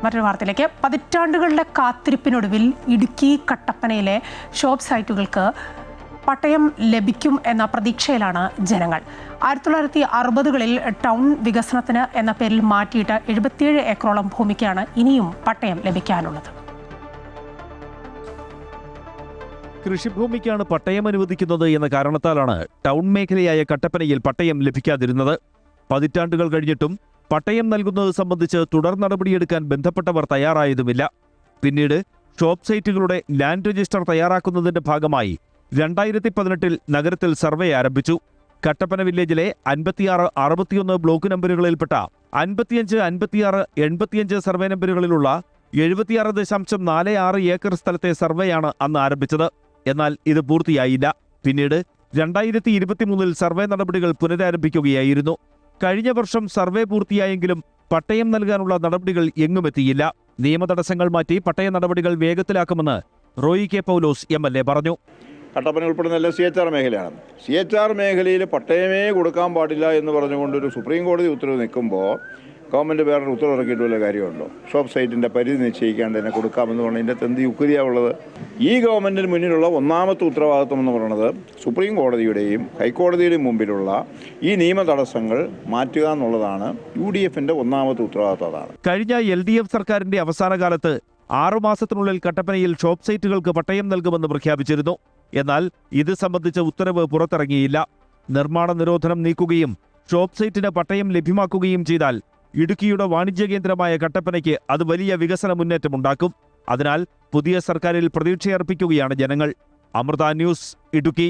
മറ്റൊരു വാർത്തയിലേക്ക്. പതിറ്റാണ്ടുകളുടെ കാത്തിരിപ്പിനൊടുവിൽ ഇടുക്കി കട്ടപ്പനയിലെ ഷോപ്പ് സൈറ്റുകൾക്ക് പട്ടയം ലഭിക്കും എന്ന പ്രതീക്ഷയിലാണ് ജനങ്ങൾ. 1960കളിൽ ടൗൺ വികസനത്തിന് എന്ന പേരിൽ മാറ്റിയിട്ട് 77 ഏക്കറോളം ഭൂമിക്കാണ് ഇനിയും പട്ടയം ലഭിക്കാനുള്ളത്. കൃഷിഭൂമിക്കാണ് പട്ടയം അനുവദിക്കുന്നത് എന്ന കാരണത്താലാണ് ടൗൺ മേഖലയായ കട്ടപ്പനയിൽ പട്ടയം ലഭിക്കാതിരുന്നത്. പതിറ്റാണ്ടുകൾ കഴിഞ്ഞിട്ടും പട്ടയം നൽകുന്നത് സംബന്ധിച്ച് തുടർ നടപടിയെടുക്കാൻ ബന്ധപ്പെട്ടവർ തയ്യാറായതുമില്ല. പിന്നീട് ഷോപ്പ് സൈറ്റുകളുടെ ലാൻഡ് രജിസ്റ്റർ തയ്യാറാക്കുന്നതിന്റെ ഭാഗമായി 2018 നഗരത്തിൽ സർവേ ആരംഭിച്ചു. കട്ടപ്പന വില്ലേജിലെ 56, 61 ബ്ലോക്ക് നമ്പറുകളിൽപ്പെട്ട 55, 56, 85 സർവേ നമ്പറുകളിലുള്ള 76.46 ഏക്കർ സ്ഥലത്തെ സർവേയാണ് അന്ന് ആരംഭിച്ചത്. എന്നാൽ ഇത് പൂർത്തിയായില്ല. പിന്നീട് 2023 സർവേ നടപടികൾ പുനരാരംഭിക്കുകയായിരുന്നു. കഴിഞ്ഞ വർഷം സർവേ പൂർത്തിയായെങ്കിലും പട്ടയം നൽകാനുള്ള നടപടികൾ എങ്ങുമെത്തിയില്ല. നിയമതടസ്സങ്ങൾ മാറ്റി പട്ടയ നടപടികൾ വേഗത്തിലാക്കുമെന്ന് റോയി കെ പൗലോസ് MLA പറഞ്ഞു. കട്ടപ്പന ഉൾപ്പെടുന്ന എല്ലാം CHR മേഖലയാണ്. CHR മേഖലയിൽ പട്ടയമേ കൊടുക്കാൻ പാടില്ല എന്ന് പറഞ്ഞുകൊണ്ടൊരു സുപ്രീം കോടതി ഉത്തരവ് നിൽക്കുമ്പോൾ ഗവൺമെൻറ് വേറൊരു ഉത്തരവ് ഇറക്കിയിട്ട് വല്ല കാര്യമുണ്ടോ? ഷോപ്പ് സൈറ്റിൻ്റെ പരിധി നിശ്ചയിക്കാണ്ട് തന്നെ കൊടുക്കാമെന്ന് പറഞ്ഞാൽ ഇതിൻ്റെ എന്ത് യുക്തിയാണുള്ളത്? ഈ ഗവൺമെൻറ്റിന് മുന്നിലുള്ള ഒന്നാമത്തെ ഉത്തരവാദിത്വം എന്ന് പറയുന്നത് സുപ്രീം കോടതിയുടെയും ഹൈക്കോടതിയുടെയും മുമ്പിലുള്ള ഈ നിയമ തടസ്സങ്ങൾ മാറ്റുക എന്നുള്ളതാണ്. UDFൻ്റെ ഒന്നാമത്തെ ഉത്തരവാദിത്വം അതാണ്. കഴിഞ്ഞ LDF സർക്കാരിന്റെ അവസാന കാലത്ത് 6 മാസത്തിനുള്ളിൽ കട്ടപ്പനയിൽ ഷോപ്പ് സൈറ്റുകൾക്ക് പട്ടയം നൽകുമെന്ന് പ്രഖ്യാപിച്ചിരുന്നു. എന്നാൽ ഇത് സംബന്ധിച്ച ഉത്തരവ് പുറത്തിറങ്ങിയില്ല. നിർമ്മാണ നിരോധനം നീക്കുകയും ഷോപ്പ് സൈറ്റിന് പട്ടയം ലഭ്യമാക്കുകയും ചെയ്താൽ ഇടുക്കിയുടെ വാണിജ്യ കേന്ദ്രമായ കട്ടപ്പനയ്ക്ക് അത് വലിയ വികസന മുന്നേറ്റമുണ്ടാക്കും. അതിനാൽ പുതിയ സർക്കാരിൽ പ്രതീക്ഷയർപ്പിക്കുകയാണ് ജനങ്ങൾ. അമൃത ന്യൂസ്, ഇടുക്കി.